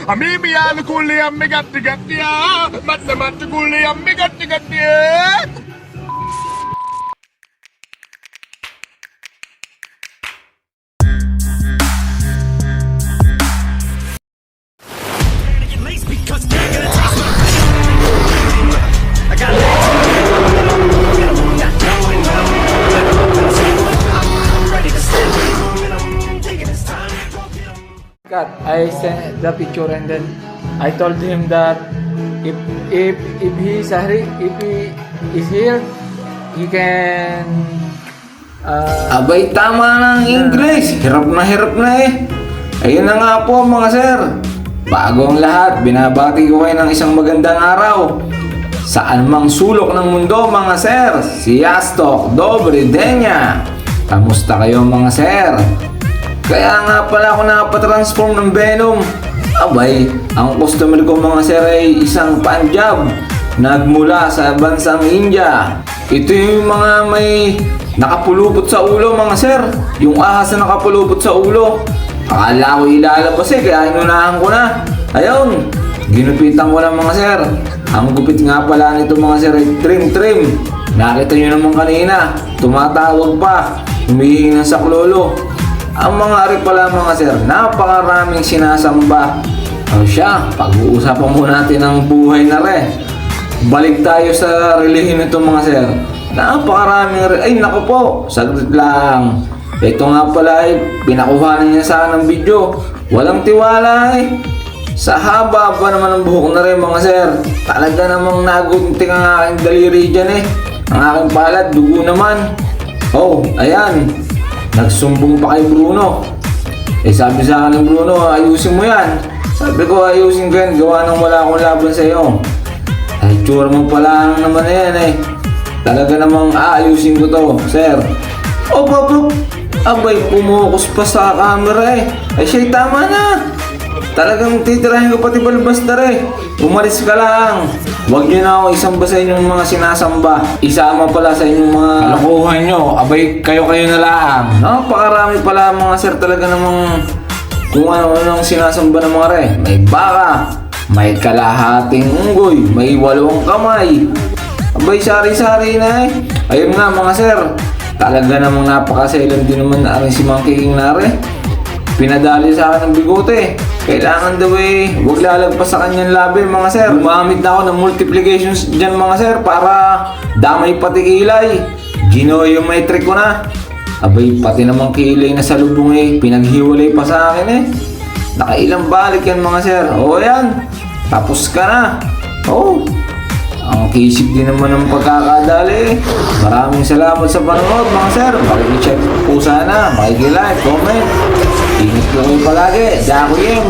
Amibi kuli ammi gatti gatti ya, matte kuli ammi gatti gatti ya. I sent the picture and then I told him that if he is here, he can. Abay, tama ng English. Hirap na eh. Ayun na nga po mga sir. Bago ang lahat, binabati ko kayo ng isang magandang araw. Saan mang sulok ng mundo mga sir, si Yastok, Dobre Denya. Kamusta kayo mga sir? Kaya nga pala ako nakapatransform ng Venom. Abay, ang customer ko mga sir ay isang Punjab. Nagmula sa bansang India. Ito yung mga may nakapulupot sa ulo mga sir. Yung ahas na nakapulupot sa ulo. Akala ko ilalabas eh, kaya inunahan ko na. Ayun, ginupitan ko na mga sir. Ang gupit nga pala nito mga sir ay trim. Nakita nyo naman kanina, tumatawag pa, humihingi ng saklolo. Ang mga ari pala mga sir, napakaraming sinasamba. O siya, pag-uusapan muna natin ang buhay na re. Balik tayo sa relihiyon nito mga sir. Napakaraming ay naku po, saglit lang. Ito nga pala ay pinakuhanan niya sa akin ng video. Walang tiwala eh. Sa haba ba naman ng buhok na rin mga sir. Talaga namang nagunting ang aking daliri dyan eh. Ang aking palad, dugo naman. Oh, ayan. Nagsumbong pa kay Bruno. Eh sabi sa akin ng Bruno, ayusin mo yan. Sabi ko, ayusin ko yan. Gawa nang wala akong laban sa iyo. Ay, tsura mo pala naman na yan eh. Talaga namang aayusin ko to, sir. Oh, bro. Abay, pumukus pa sa camera eh. Ay, siya'y tama na. Talagang titirahin ko pati balbas na rin. Umalis ka lang. Huwag nyo na ako isamba sa inyong mga sinasamba. Isama pala sa inyong mga kalokohan nyo. Abay, kayo na lang. Napakarami pala mga sir talaga namang kung ano-ano sinasamba ng mga re. May baka, may kalahating unggoy, may 8 kamay. Abay, sari-sari na eh. Ayun nga mga sir. Talaga namang napakaselan din naman na si Monkey King Nare. Pinadali sa akin ng bigote. Kailangan daw eh, huwag lalagpas sa kanyang labi mga sir. Gumamit na ako ng multiplications dyan mga sir para damay pati kilay. Geometry ko na. Abay, pati namang kilay na sa lubong eh, pinaghiwalay pa sa akin eh. Nakailang balik yan mga sir. O yan, tapos ka na. Oh, ang kisig din naman ng pagkakadali. Maraming salamat sa panonood mga sir. Makikicheck po sana, makikilike, comment. Ingat ko kayo palagi. Dakoyeng.